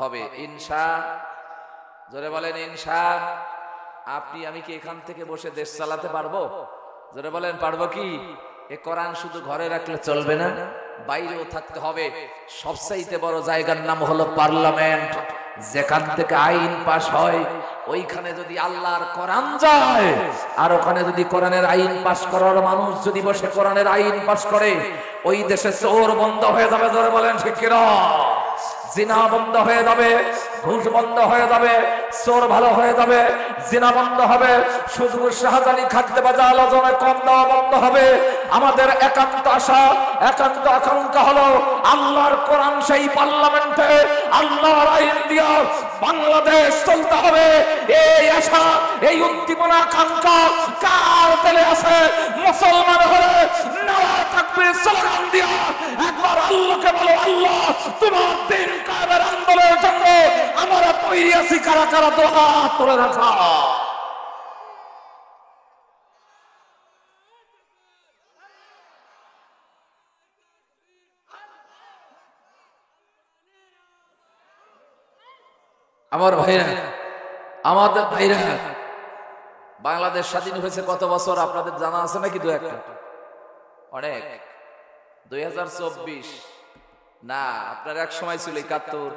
হবে ইনশা। জোরে বলেন ইনশা। আপনি আমি কি এখান থেকে বসে দেশ চালাতে পারবো? জোরে বলেন পারবো কি? এ কোরআন শুধু ঘরে রাখলে চলবে না, বাইরেও থাকতে হবে। সবচাইতে বড় জায়গার নাম হলো পার্লামেন্ট। যেখান থেকে আইন পাস হয়, ওইখানে যদি আল্লাহর কোরআন যায়, আর ওখানে যদি কোরআনের আইন পাস করার মানুষ যদি বসে কোরআনের আইন পাস করে, ওই দেশে চোর বন্ধ হয়ে যাবে। জোরে বলেন ঠিক কি না? জিনা বন্ধ হয়ে যাবে, ঘুষ বন্ধ হয়ে যাবে, চোর ভালো হয়ে যাবে, জিনা বন্ধ হবে, শুধু শাহজানি খাদ্য বাজার আলোচনা কম দেওয়া বন্ধ হবে। আমাদের একান্ত আশা, একান্ত আকাঙ্ক্ষা হলো আল্লাহর কোরআন সেই পার্লামেন্টে আল্লাহর আইন দিয়া বাংলাদেশ চলতে হবে। এই আশা, এই উদ্দীপনা, আকাঙ্ক্ষা কার দিলে আছে? মুসলমান হলে নারে তাকবীর স্লোগান দিয়া একবার আল্লাহকে বলো, আল্লাহ তোমার দিন কায়েমের আন্দোলনের জন্য আমরা তৈরি আছি। কারা কারা তো হাত তুলে রাখা। আমার ভাইরা, আমাদের ভাইরা, বাংলাদেশ স্বাধীন হয়েছে কত বছর আপনাদের জানা আছে নাকি? দু একটা? অনেক। 2024 না, আপনার এক সময় ছিল 71।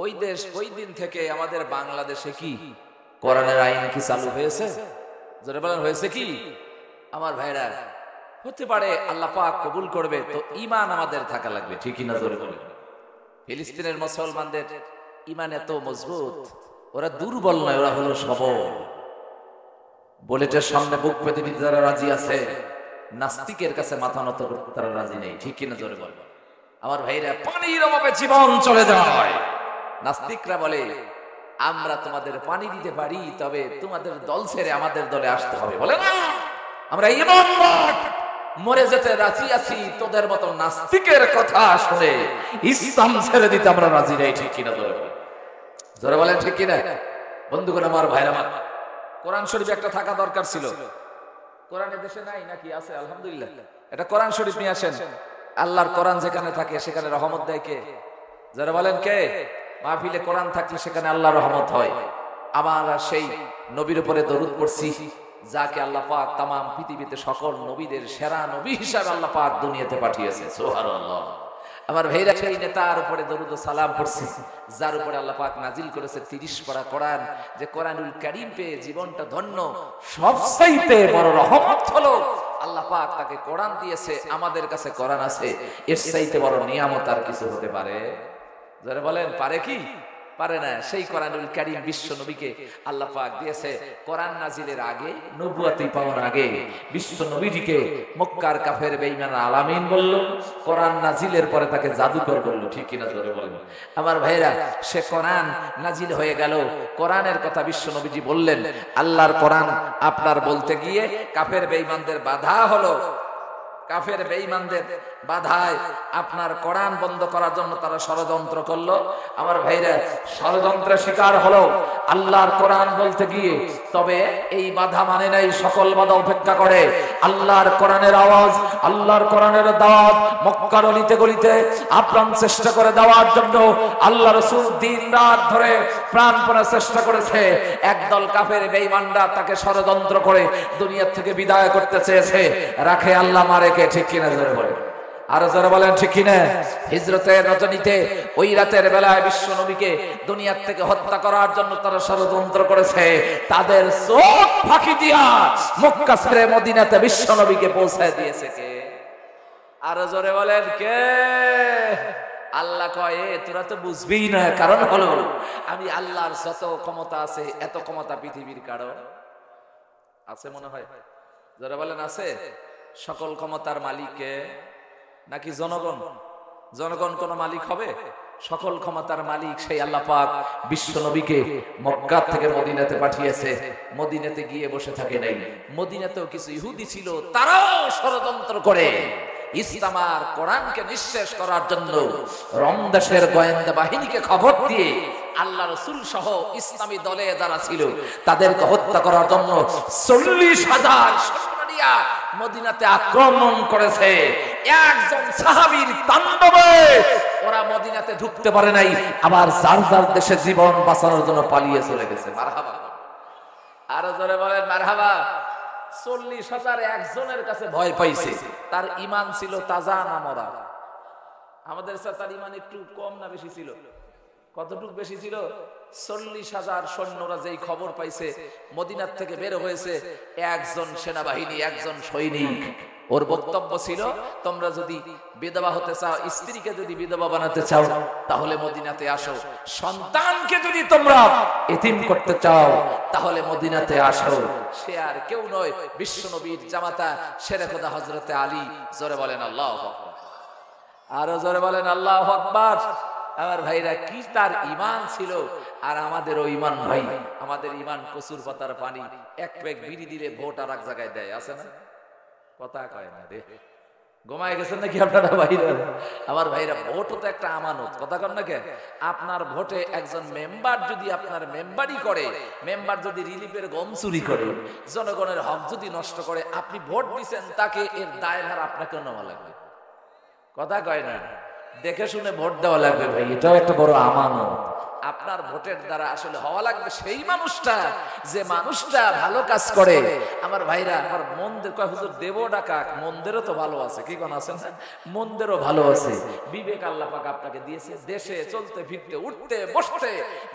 ওই দেশ, ওই দিন থেকে আমাদের বাংলাদেশে কি কোরআনের আইন কি চালু হয়েছে? জোরে বলেন হয়েছে কি? আমার ভাইরা, হতে পারে আল্লাহ পাক কবুল করবে, তো ঈমান আমাদের থাকা লাগবে, ঠিক না? জোরে বলেন। ফিলিস্তিনের মুসলমানদের ঈমান এত মজবুত, ওরা দুর্বল নয়, ওরা হলো সবল। বুলেটের সামনে বুক পেতে দিতে যারা রাজি আছে, নাস্তিকের কাছে মাথা নত করতে তারা রাজি নেই, ঠিক কিনা? জোরে বলেন। আমার ভাইরা, পানির অভাবে জীবন চলে যায়। নাস্তিকরা বলে আমরা তোমাদের পানি দিতে পারি, তবে তোমাদের দল ছেড়ে আমাদের দলে আসতে হবে। বলে না, আমরা ঈমানদার মরে যেতে রাজি আছি, তোদের মতো নাস্তিকের কথা শুনে ইসলাম ছেড়ে দিতে আমরা রাজি নেই, ঠিক কিনা? জোরে বলেন। জোরে বলেন ঠিক কিনা? বন্ধুগণ আমার, ভাইরা আমার, কোরআন শরীফ একটা থাকা দরকার ছিল। কোরআনের দেশে নাই নাকি? আছে আলহামদুলিল্লাহ। এটা কোরআন শরীফ নিয়ে আসেন। আল্লাহর কোরআন যেখানে থাকে সেখানে রহমত দেয় কে? যারা বলেন কে? মাহফিলে কোরআন থাকলে সেখানে আল্লাহর রহমত হয়। আমরা সেই নবীর উপরে দরুদ পড়ছি, যাকে আল্লাহ পাক তাম পৃথিবীতে সকল নবীদের সেরা নবী হিসাবে আল্লাহ পাক দুনিয়াতে পাঠিয়েছে। সুবহানাল্লাহ। আমার ভাইরা, সেই নেতার উপরে দরুদ ও সালাম পড়ছি, যার উপরে আল্লাহ পাক নাজিল করেছে 30 পারা কোরআন। যে কোরআনুল কারীম পেয়ে জীবনটা ধন্য। সবচাইতে বড় রহমত হলো আল্লাহ পাক তাকে কোরআন দিয়েছে। আমাদের কাছে কোরআন আছে, এর চাইতে বড় নিয়ামত আর কিছু হতে পারে? যারা বলেন পারে কি? পারে না। সেই কোরআনুল কারীম বিশ্ব নবীকে আল্লাহ পাক দিয়েছে। কোরআন নাজিলের আগে, নবুয়তি পাওয়ার আগে বিশ্ব নবীজিকে মক্কার কাফের বেঈমান আলামিন বলল, কোরআন নাজিলের পরে তাকে জাদুকর বলল, ঠিক কিনা? জোরে বলেন। আমার ভাইরা, সে কোরআন নাজিল হয়ে গেল, কোরআনের কথা বিশ্ব নবীজি বললেন। আল্লাহর কোরআন আপনার বলতে গিয়ে কাফের বেঈমানদের বাধা হলো। কাফের বেঈমানদের বাধায় আপনার কোরআন বন্ধ করার জন্য তারা ষড়যন্ত্র করলো। আমার ভাইরা, ষড়যন্ত্রের শিকার হলো আল্লাহর কোরআন বলতে গিয়ে। তবে এই বাধা মানে নাই, সকল বাধা উপেক্ষা করে আল্লাহর কোরআনের আওয়াজ, আল্লাহর কোরআনের দাওয়াত মক্কার অলিতে গলিতে আপ্রাণ চেষ্টা করে দেওয়ার জন্য আল্লাহ রাসূল দিন রাত ধরে প্রাণপণে চেষ্টা করেছে। একদল কাফের বেঈমানরা তাকে ষড়যন্ত্র করে দুনিয়া থেকে বিদায় করতে চেয়েছে। রাখে আল্লাহ, মারে কে? ঠিক কিনা? জোরে বলেন। আর যারা বলেন ঠিক কিনা? হিজরতের রজনীতে ওই রাতের বেলায় বিশ্ব নবীকে দুনিয়া থেকে হত্যা করার জন্য তারা ষড়যন্ত্র করেছে। তাদের চোখ ফাঁকি দিয়া মক্কা ছেড়ে মদিনাতে বিশ্ব নবীকে পৌঁছায় দিয়েছে কে? আর জোরে বলেন কে? আল্লাহ কয়, তোরা তো বুঝবি না। কারণ হলো, আমি আল্লাহর যত ক্ষমতা আছে, এত ক্ষমতা পৃথিবীর কারো আছে মনে হয়? যারা বলেন আছে। সকল ক্ষমতার মালিক কে? নাকি জনগণ? জনগণ কোন মালিক হবে? সকল ক্ষমতার মালিক সেই আল্লাহ পাক বিশ্ব নবীকে মক্কা থেকে মদিনাতে পাঠিয়েছে। মদিনাতে গিয়ে বসে থাকে নাই। মদিনাতেও কিছু ইহুদি ছিল, তারাও ষড়যন্ত্র করে ইসলাম আর কোরআনকে নিঃশেষ করার জন্য রমদেশের গোয়েন্দা বাহিনীকে খবর দিয়ে আল্লাহ রাসূল সহ ইসলামী দলে যারা ছিল তাদেরকে হত্যা করার জন্য 40,000 দিয়া মদিনাতে আক্রমণ করেছে। একজন সাহাবীর তাণ্ডবে ওরা মদিনাতে ঢুকতে পারে নাই, আবার যার যার দেশে জীবন বাঁচানোর জন্য পালিয়ে চলে গেছে। মারহাবা, আরো জোরে বলেন মারহাবা। 40,000 একজনের কাছে ভয় পাইছে, তার ঈমান ছিল তাজা না মরা? আমাদের তার ঈমান একটু কম না বেশি ছিল? কতটুকু বেশি ছিল? 40,000 সৈন্যরা যেই খবর পাইছে মদিনার থেকে বের হয়েছে, একজন সেনাবাহিনী, একজন সৈনিক, ওর বক্তব্য ছিল তোমরা যদি বিধবা হতে চাও, স্ত্রীকে যদি বিধবা বানাতে চাও তাহলে মদিনাতে আসো, সন্তানকে যদি তোমরা এতিম করতে চাও তাহলে মদিনাতে আসো। সে আর কেউ নয়, বিশ্বনবীর জামাতা শেরে খোদা হযরতে আলী। জোরে বলেন আল্লাহু আকবার, আরো জোরে বলেন আল্লাহু আকবার। আমার ভাইরা, কি তার ঈমান ছিল! আর আমাদেরও ঈমান ভাই, আমাদের ঈমান কসুর পাতার পানি, এক পেগ বিড়ি দিলে ভোট আর এক জায়গায় দেয়, আছে না? কথা কয় না রে, ঘুমায় গেছেন নাকি আপনারা ভাইরা? আমার ভাইরা, ভোটও তো একটা আমানত, কথা কন না কেন? আপনার ভোটে একজন মেম্বার যদি আপনার মেম্বারই করে, মেম্বার যদি রিলিফের গম চুরি করে, জনগণের হক যদি নষ্ট করে, আপনি ভোট দিচ্ছেন তাকে, এর দায়ভার আপনাকে নেওয়া লাগবে। কথা কয় না? দেখে শুনে ভোট দেওয়া লাগবে ভাই, এটাও একটা বড় আমানত। আপনার ভোটের দ্বারা আসলে হওয়া লাগবে সেই মানুষটা, যে মানুষটা ভালো কাজ করে। আমার ভাইরা, আমার মন্দির কয় হুজুর দেব ডাকা, মন্দিরও তো ভালো আছে, কি কোন আছেন? মন্দিরও ভালো আছে, বিবেক আল্লাহ পাক আপনাকে দিয়েছে। দেশে চলতে ফিরতে উঠতে বসতে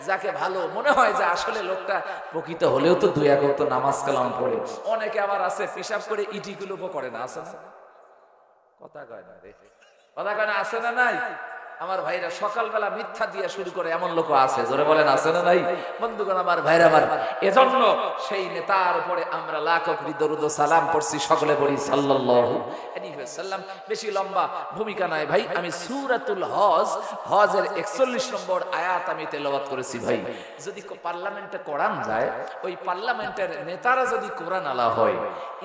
যাকে ভালো মনে হয় যে আসলে লোকটা প্রকৃত হলেও তো দুই এক ওয়াক্ত নামাজ কালাম পড়ে। অনেকে আবার আছে পেশাব করে ইটিকুলুপো করে না, আছে না? কথা কয় না রে, কথা কয় না, আছে না নাই? আমার ভাইরা, সকালবেলা মিথ্যা দিয়ে শুরু করে এমন লোক আছে, জোরে বলেন আছে না নাই? বন্ধুগণ আমার ভাইরা আমার, এজন্য সেই নেতার উপরে আমরা লাখ কোটি দরুদ ও সালাম পড়ছি, সকলে বলি সাল্লাল্লাহু আলাইহি ওয়াসাল্লাম। বেশি লম্বা ভূমিকা নাই ভাই, আমি সূরাতুল হজের 41 নম্বর আয়াত আমি তেলাওয়াত করেছি ভাই। যদি পার্লামেন্টে কোরআন যায়, ওই পার্লামেন্টের নেতারা যদি কোরআন আলা হয়,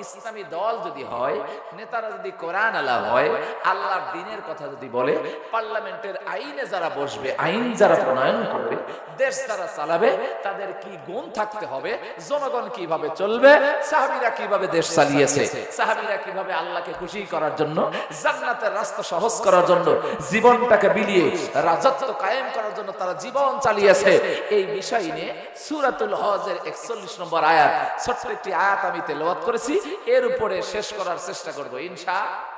ইসলামী দল যদি হয়, নেতারা যদি কোরআন আলা হয়, আল্লাহর দ্বীনের কথা যদি বলে, পার্লামেন্ট আইনে যারা বসবে, আইন যারা প্রণয়ন করবে, দেশ যারা চালাবে, তাদের কি গুণ থাকতে হবে, জনগণ কিভাবে চলবে, সাহাবীরা কিভাবে দেশ চালিয়েছে, সাহাবীরা কিভাবে আল্লাহকে খুশি করার জন্য, জান্নাতের রাস্তা সহজ করার জন্য, জীবনটাকে বিলিয়ে রাজত্ব কায়েম করার জন্য তারা জীবন চালিয়েছে, এই বিষয় নিয়ে সূরাতুল হজের 41 নম্বর আয়াত, ছোট্ট একটি আয়াত আমি তেলাওয়াত করেছি, এর উপরে শেষ করার চেষ্টা করব ইনশাআল্লাহ।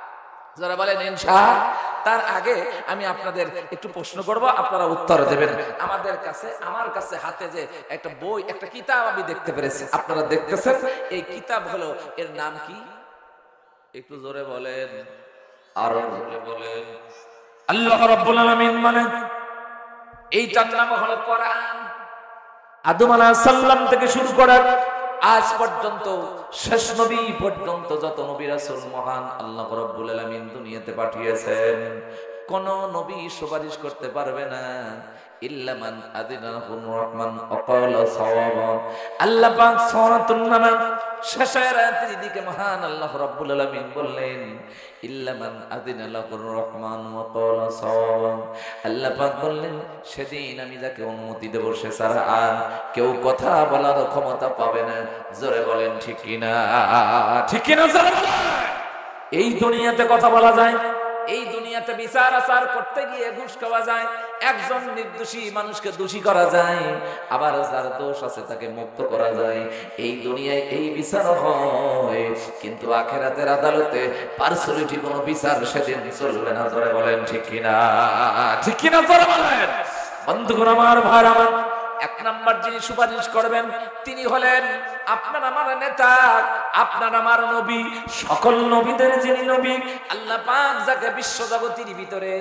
যারা বলেন ইনশাআল্লাহ। তার আগে আমি আপনাদের একটু প্রশ্ন করব, আপনারা উত্তর দেবেন। আমাদের কাছে, আমার কাছে হাতে যে একটা বই, একটা কিতাব আমি দেখতে পেরেছি, আপনারা দেখতেছেন, এই কিতাব হলো, এর নাম কি? একটু জোরে বলেন, আরো জোরে বলেন। আল্লাহ রাব্বুল আলামিন মানে, এইটার নাম হলো কোরআন। আদম আলাইহিস সালাম থেকে শুরু করে আজ পর্যন্ত শেষ নবী পর্যন্ত যত নবী রাসূল মহান আল্লাহ রাব্বুল আলামিন দুনিয়াতে পাঠিয়েছেন, কোন নবী সুপারিশ করতে পারবে না ইল্লা মান আযিনাহুর রহমান ওয়া ক্বালা সাওয়াবা। আল্লাহ পাক সূরাতুন নাম শেষের আয়াতের দিকে মহান আল্লাহ রাব্বুল আলামিন বললেন, ইল্লা মান আযিনাহুর রহমান ওয়া ক্বালা সাওয়াবা। আল্লাহ পাক বললেন, সেদিন আমি যাকে অনুমতি দেব সে ছাড়া আর কেউ কথা বলার ক্ষমতা পাবে না। জোরে বলেন ঠিক কিনা? ঠিক কিনা জোরে বলেন। এই দুনিয়াতে কথা বলা যায়, এই দুনিয়াতে বিচার আচার করতে গিয়ে ঘুষ খাওয়া যায়, একজন নির্দোষী মানুষকে দোষী করা যায়, আবার যার দোষ আছে তাকে মুক্ত করা যায়। এই দুনিয়ায় এই বিচার হয়, কিন্তু আখিরাতের আদালতে পার্সোনালিটি কোনো বিচার সেদিন চলবে না। জোরে বলেন ঠিক কিনা? ঠিক কিনা জোরে বলেন। বন্ধুগণ আমার, ভাই আমার, এক নাম্বার যিনি সুপারিশ করবেন তিনি হলেন আপনার আমার নেতা, আপনার আমার নবী, সকল নবীদের যিনি নবী। আল্লাহ পাক যাকে বিশ্ব জগতের ভিতরে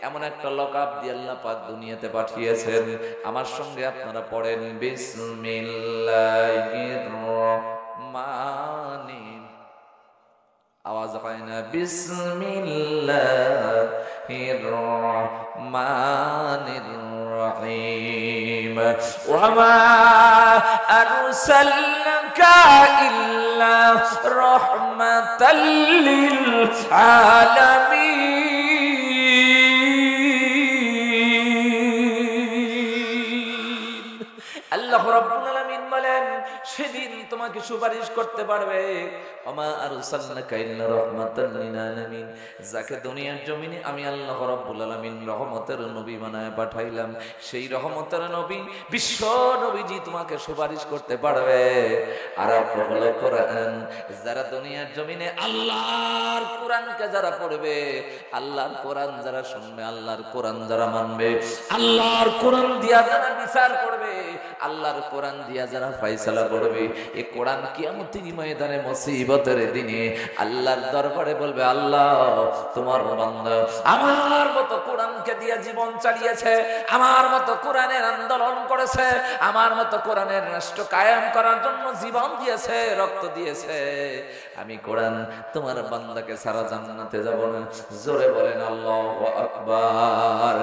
এমন একটা লকআপ দিয়ে আল্লাহ পাক দুনিয়াতে পাঠিয়েছেন, আমার সঙ্গে আপনারা পড়েন বিসমিল্লাহির রহমানির, আওয়াজ হয় না? বিসমিল্লাহির রহমানির রহিম। ওয়া মা আরসালনাকা ইল্লা রাহমাতাল লিল আলামিন। আল্লাহ রাব্বুল আলামিন বলেন, সেদিন তোমাকে সুপারিশ করতে পারবে। ওমা আরসালনাকা ইল্লা রাহমাতাল লিল আলামিন, যাকে দুনিয়ার জমিনে আমি আল্লাহ রাব্বুল আলামিন রহমতের নবী বানায় পাঠাইলাম, সেই রহমতের নবী বিশ্ব নবীজি তোমাকে সুপারিশ করতে পারবে। আর হলো কোরআন, যারা দুনিয়ার জমিনে আল্লাহর কোরআনকে যারা পড়বে, আল্লাহর কোরআন যারা শুনবে, আল্লাহর কোরআন যারা মানবে, আল্লাহর কোরআন দিয়া যারা বিচার করবে, আল্লাহর কোরআন দিয়া যারা ফয়সালা করবে, এই কোরআন কিয়ামতের ময়দানে মুসিবতের দিনে আল্লাহর দরবারে বলবে, আল্লাহ তোমার বান্দা আমার মতো কোরআনকে দিয়া জীবন চালিয়েছে, আমার মতো কোরআনের আন্দোলন করেছে, আমার মতো কোরআনের রাষ্ট্র কায়েম করার জন্য জীবন দিয়েছে, রক্ত দিয়েছে, আমি কোরআন তোমার বান্দাকে সারা জান্নাতে যাব না। জোরে বলেন আল্লাহু আকবার।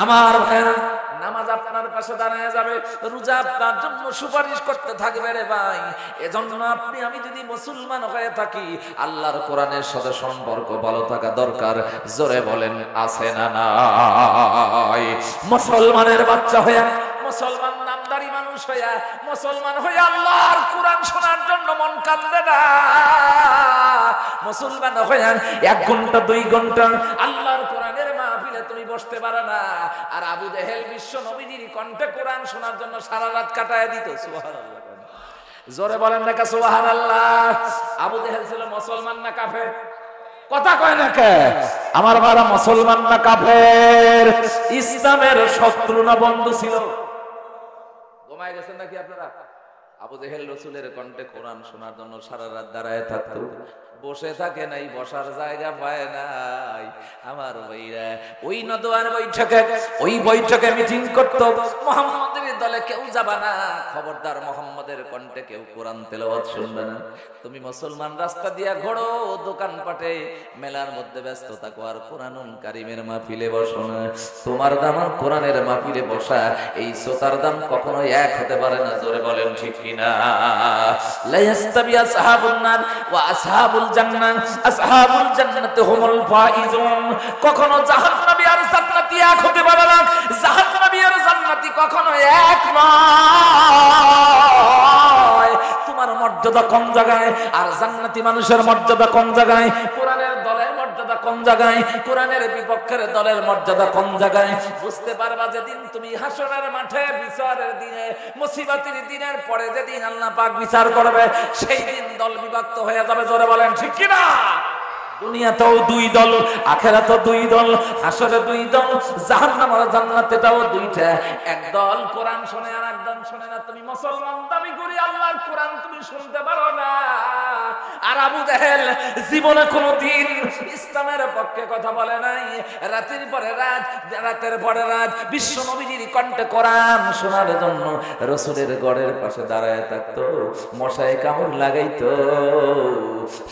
আমার ভাইরা, নামাজ আপনার পাশে দাঁড়ায় যাবে, রোজা আপনার জন্য সুপারিশ করতে থাকবে রে ভাই। এজন্য আপনি আমি যদি মুসলমান হয়ে থাকি, আল্লাহর কোরআনের সাথে সম্পর্ক ভালো থাকা দরকার। জোরে বলেন আছে না নাই? মুসলমানের বাচ্চা হয়ে, মুসলমান নামদারি মানুষ হইয়া, মুসলমান হয়ে আল্লাহর কোরআন শোনার জন্য মন কাঁদবে না। মুসলমান হয়ে 1 ঘন্টা 2 ঘন্টা আল্লাহর কোরআনের মাহফিলে তুমি বসতে পারো না। আর আবু জেহেল বিশ্ব নবীজির কণ্ঠে কোরআন শোনার জন্য সারা রাত কাটায় দিত। সুবহানাল্লাহ, জোরে বলেন না কা সুবহানাল্লাহ। আবু জেহেল ছিল মুসলমান না কাফের? কথা কয় না কে? আমার বাবা মুসলমান না কাফের? ইসলামের শত্রু না বন্ধু ছিল? ঘুমায় গেছেন নাকি আপনারা? আবু জেহেল রাসূলের কণ্ঠে কোরআন শোনার জন্য সারা রাত দাঁড়ায় থাকতো, বসে থাকে নাই, বসার জায়গা পায় নাই। আমার ভাইরা, ওই নদওয়ার বৈঠকে, ওই বৈঠকে মিটিং করতো, মুহাম্মাদের দলে কেউ যাবে না, খবরদার মুহাম্মাদের কণ্ঠে কেউ কোরআন তেলাওয়াত শুনবে না। তুমি মুসলমান রাস্তা দিয়া ঘোরো, দোকানপাটে মেলার মধ্যে ব্যস্ত থাকো, আর কোরআনুল কারীমের মাহফিলে বসো না। তোমার দাম আর কোরআনের মাহফিলে বসা, এই শ্রোতার দাম কখনো এক হতে পারে না। জোরে বলেন ঠিক কিনা? লা ইয়াস্তাবি আসহাবুন নার ওয়া আসহাবুল জান্নাহ, আসহাবুল জান্নাতি হুমুল ফাইজুন। কখনো জাহান্নামী আর জান্নাতি এক হতে পারে না। জাহান্নামী আর জান্নাতি কখনো এক নয়। তোমার মর্যাদা কোন জায়গায়, আর জান্নাতি মানুষের মর্যাদা কোন জায়গায়? কোরআনের দলের মর্যাদা কোন জায়গায়? কোরআনের বিপক্ষের দলের মর্যাদা কোন জায়গায়? বুঝতে পারবা যেদিন তুমি হাসরের মাঠে বিচারের দিনে, মুসিবতের দিনের পরে যেদিন আল্লাহ পাক বিচার করবে, সেই দিন দল বিভক্ত হয়ে যাবে। জোরে বলেন ঠিক কিনা? দুনিয়াতেও 2 দল, আখিরাতেও 2 দল, হাসরে 2 দল, জাহান্নাম আর জান্নাতেও 2টা। এক দল কোরআন শুনে আর এক দল শুনে না। তুমি মুসলমান দাবি করি, আল্লাহর কোরআন তুমি শুনতে পারো না। আর আবু জেহেল জীবনে কোনোদিন ইসলামের পক্ষে কথা বলে নাই। রাতের পরে রাত, রাতের পরে রাত বিশ্ব নবীজির কণ্ঠে কোরআন শোনার জন্য রাসূলের গড়ের পাশে দাঁড়ায় থাকতো, মশায় কামড় লাগাইতো,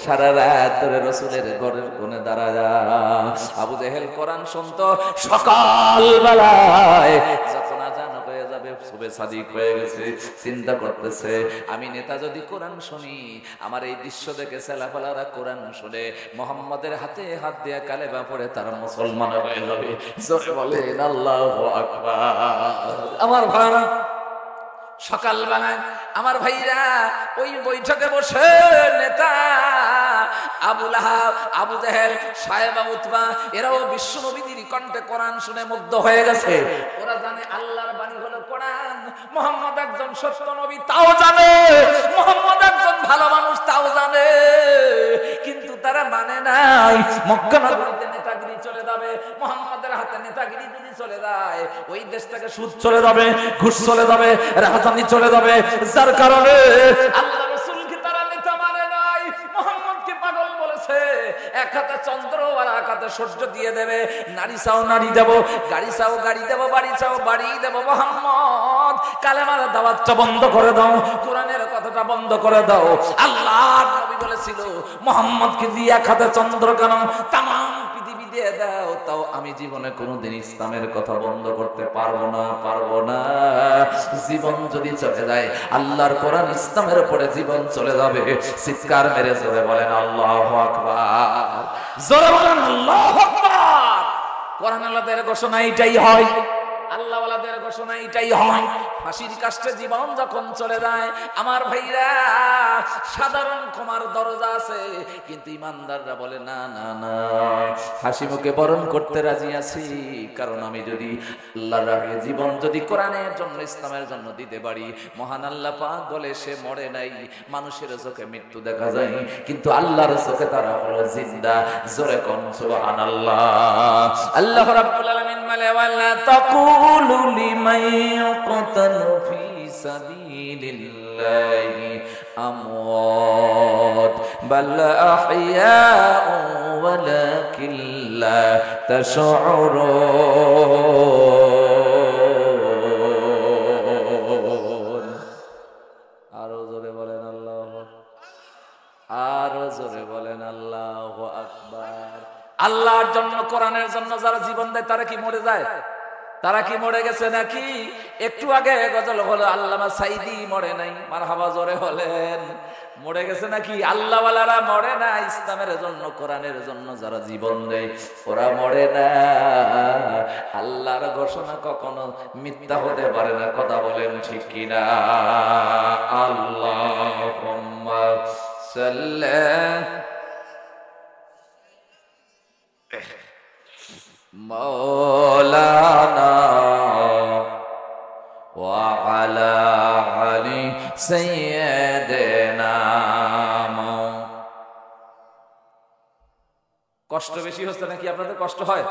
সারা রাত ধরে রাসূলের গড়ের কোণে দাঁড়ায় আবু জেহেল কোরআন শুনতো। সকাল বেলায় যখন আজান হয়ে যাবে, সুবে সাদিক হয়ে গেছে, চিন্তা করতেছে, আমি নেতা যদি কোরআন শুনি, আমার এই দৃশ্য দেখে ছেলেপেলারা কোরআন শুনে মুহাম্মাদের হাতে হাত দিয়ে কালেমা পড়ে তারা মুসলমান হয়ে যাবে। জোরে বলেন আল্লাহু আকবার। আমার ভাইরা, সকালবেলায় আমার ভাইরা ওই বৈঠকে বসে নেতা আবু লাহাব, আবু জেহেল, সায়েবা, উতবা, এরাও বিশ্ব নবীর কণ্ঠে কোরআন শুনে মুগ্ধ হয়ে গেছে। ওরা জানে আল্লাহর বাণী হলো কোরআন, মুহাম্মদ একজন সত্য নবী তাও জানে, মুহাম্মদ একজন ভালো মানুষ তাও জানে, কিন্তু তারা মানে নাই। মক্কা নগরীতে নেতাগিরি চলে যাবে, মুহাম্মদের হাতে নেতাগিরি যদি চলে যায়, ওই দেশটাকে সুদ চলে যাবে, ঘুষ চলে যাবে, রাজধানী চলে যাবে। যার কারণে আল্লাহ রাসূলকে তারা নেতা মানে নাই, মুহাম্মদকে পাগল বলেছে। এক হাতে চন্দ্র আর এক হাতে সূর্য দিয়ে দেবে, নারী চাও নারী দেব, গাড়ি চাও গাড়ি দেব, বাড়ি চাও বাড়ি দেব। মুহাম্মদ কালেমার দাওয়াতটা বন্ধ করে দাও, কোরআনের কথাটা বন্ধ করে দাও। আল্লাহর নবী বলেছিল, মুহাম্মদকে দিয়ে এক হাতে চন্দ্র কেন, তামাম পৃথিবী দিয়ে দাও, তাও আমি জীবনে কোনোদিন ইসলামের কথা বন্ধ করতে পারবো না, পারবো না। জীবন যদি চলে যায়, আল্লাহর কোরআন ইসলামের উপরে জীবন চলে যাবে। চিৎকার মেরে জোরে বলেন আল্লাহু আকবার। জোরে বলেন আল্লাহু আকবার। কোরআন আল্লাহর ঘোষণা এটাই হয়, আল্লাহ ওয়ালাদের ঘোষণা এটাই হয়, ফাঁসির কাস্টে জীবন যখন চলে যায় আমার ভাইরা সাধারণ ক্ষমার দরজা আছে, কিন্তু ইমানদাররা বলে না না না, হাসি মুখে বরণ করতে রাজি আছি, কারণ আমি যদি আল্লাহর রাহে জীবন যদি কোরআনের জন্য ইসলামের জন্য দিতে পারি, মহান আল্লাহ পাক বলে সে মরে নাই। মানুষের চোখে মৃত্যু দেখা যায়, কিন্তু আল্লাহর চোখে তারা হলো জিন্দা। জোরে কোন সুবহানাল্লাহ। আল্লাহ রাব্বুল আলামিন বলে ওয়ালা তাকুলু লিমান ইয়াকতালু ফি সাবিলিল্লাহি আমওয়াত বাল আহইয়াউ ওয়ালাকিন লা তাশউরুন। আরো জোরে বলেন আল্লাহু আকবার, আরো জোরে বলেন আল্লাহু আকবার। আল্লাহর জন্য কোরআনের জন্য যারা জীবন দেয় তারা কি মরে যায়? তারা কি মরে গেছে নাকি? একটু আগে গজল হলো আল্লামা সাইদি মরে নাই, মারহাবা জোরে বলেন। মরে গেছে নাকি? আল্লাহওয়ালারা মরে না, ইসলামের জন্য কোরআনের জন্য যারা জীবন দেয় ওরা মরে না। আল্লাহর ঘোষণা কখনো মিথ্যা হতে পারে না, কথা বলেন ঠিক কিনা? আল্লাহুম্মা সাল্লি মাওলানা ওয়া আলা আলি সাইয়্যিদিনা। কষ্ট বেশি হচ্ছে নাকি? আপনাদের কষ্ট হয়?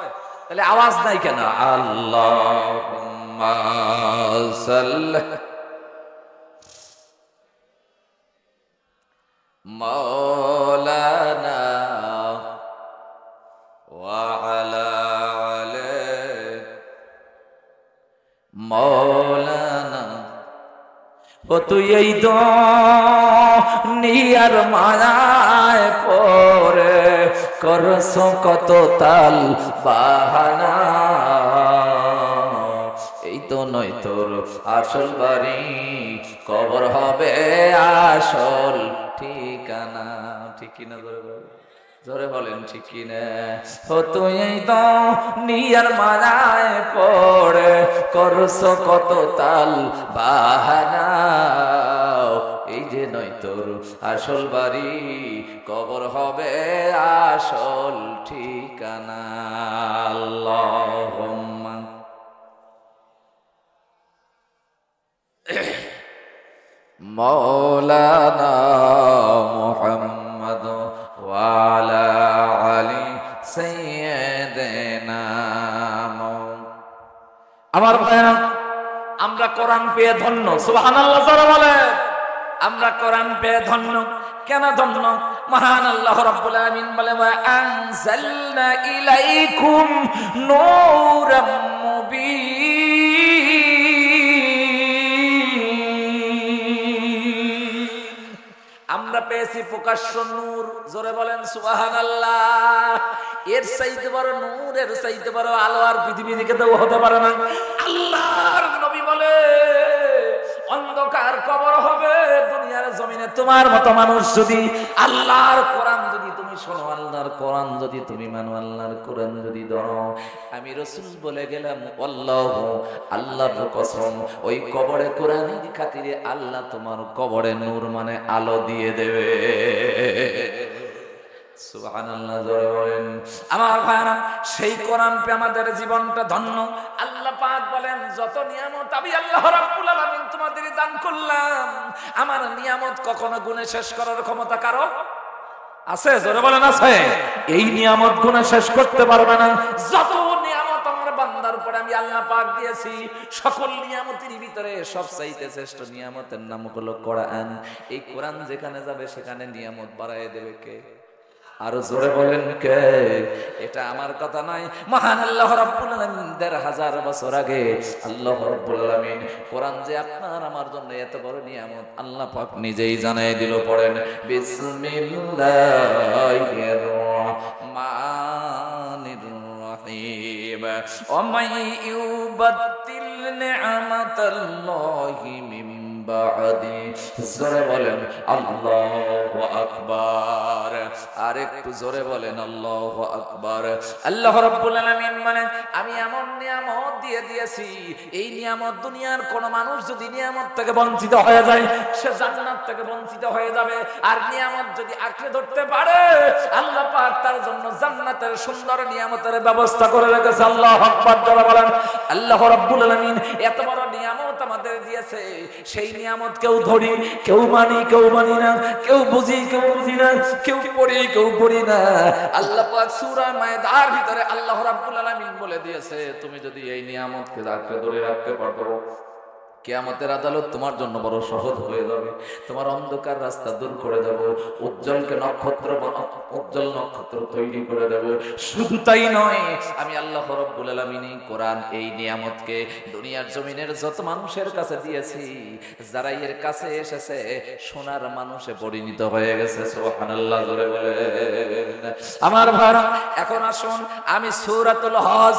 তাহলে আওয়াজ নাই কেন? আল্লাহুম্মা সাল্লি মাওলানা ওয়া আলা আলি মাওলানা। ও তুই এই দুনিয়ার মায়ায় পড়ে করছ কত তাল বাহানা, এই তো নয় তোর আসল বাড়ি, কবর হবে আসল ঠিকানা। ঠিক কিনা? জোরে বলেন ঠিক কিনা? ও তুই এই দুনিয়ার মায়ায় পড়ে করছ কত তাল বাহানা, এই যে নয় তোর আসল বাড়ি, কবর হবে আসল ঠিকানা। আল্লাহুম্মা মাওলানা মুহাম্মদ ওয়া আলা আলি সাইয়্যিদিনা। আমার ভাইরা, আমরা কোরআন পেয়ে ধন্য। সুবহানাল্লাহ যারা বলে আমরা কোরআন পেয়ে ধন্য। কেন ধন্য? মহান আল্লাহ রাব্বুল আলামিন বলে ওয়া আনজালনা ইলাইকুম নূরাম মুবিন। আমরা পেয়েছি প্রকাশ্য নূর। জোরে বলেন সুবহানাল্লাহ। এর চাইতে বড় নূর, এর চাইতে বড় আলো আর পৃথিবী থেকে তো হতে পারে না। আল্লাহর নবী বলে অন্ধকার কবর হবে দুনিয়ার জমিনে তোমার মতো মানুষ যদি আল্লাহর কোরআন যদি তুমি শোনো, আল্লাহর কোরআন যদি তুমি মানো, আল্লাহর কোরআন যদি ধরো। আমি রাসূল বলে গেলাম আল্লাহু, আল্লাহর কসম, ওই কবরে কোরআনের খাতিরে আল্লাহ তোমার কবরে নূর মানে আলো দিয়ে দেবে। সুবহানাল্লাহ জোরে বলেন। আমার ভাইরা, সেই কোরআন পে আমাদের জীবনটা ধন্য। আল্লাহ পাক বলেন যত নিয়ামত আমি আল্লাহ রাব্বুল আলামিন তোমাদের দান করলাম, আমার নিয়ামত কখনো গুণে শেষ করার ক্ষমতা কারো আছে? জোরে বলেন আছে? এই নিয়ামত গুণে শেষ করতে পারবে না। যত নিয়ামত আমার বান্দার উপরে আমি আল্লাহ পাক দিয়েছি, সকল নিয়ামতের ভিতরে সবচাইতে শ্রেষ্ঠ নিয়ামতের নাম হলো কোরআন। এই কোরআন যেখানে যাবে সেখানে নিয়ামত বাড়ায় দেবে কে? আরো জোরে বলেন কে? এটা আমার কথা নয়, মহান আল্লাহ রাব্বুল আলামিন ১৫০০ বছর আগে আল্লাহ রাব্বুল আলামিন কোরআন যে আপনার আমার জন্য এত বড় নিয়ামত আল্লাহ পাক নিজেই জানাই দিল। পড়েন বিসমিল্লাহির রহমানির রহিম। ওয়া মান ইউবাদদিল নি'মাতাল্লাহি মিন বা'দি। জোরে বলেন আল্লাহু আকবার। আর একটু জোরে বলেন আল্লাহু আকবার। আল্লাহ রাব্বুল আলামিন বলেন, আমি এমন নিয়ামত দিয়ে দিয়েছি, এই নিয়ামত দুনিয়ার কোন মানুষ যদি নিয়ামত থেকে বঞ্চিত হয়ে যায়, সে জান্নাত থেকে বঞ্চিত হয়ে যাবে। আর নিয়ামত যদি আঁকড়ে ধরতে পারে, আল্লাহ পাক তার জন্য জান্নাতের সুন্দর নিয়ামতের ব্যবস্থা করে রেখেছে। আল্লাহু আকবার জোরে বলেন। আল্লাহ রাব্বুল আলামিন এত বড় নিয়ামত আমাদের দিয়েছে, সেই নিয়ামত কেউ ধরি, কেউ মানি, কেউ মানি না, কেউ বুঝি, কেউ বুঝি না, কেউ পড়ি, কেউ পড়ি না। আল্লাহ পাক সূরা মায়েদার ভিতরে আল্লাহ রাব্বুল আলামিন বলে দিয়েছে, তুমি যদি এই নিয়ামতকে আঁকড়ে ধরে রাখতে পারো, কিয়ামতের আদালত তোমার জন্য বড় সহজ হয়ে যাবে। তোমার অন্ধকার রাস্তা দূর করে দেব, উজ্জ্বল নক্ষত্র তৈরি করে দেব। শুধু তাই নয়, আমি আল্লাহ রাব্বুল আলামিন কোরআন এই নিয়ামতকে দুনিয়ার জমিনের যত মানুষের কাছে দিয়েছি, যারা এর কাছে এসেছে সোনার মানুষে পরিণত হয়ে গেছে। সুবহানাল্লাহ জোরে বলেন। আমার ভাইরা, এখন আসুন আমি সূরাতুল হজ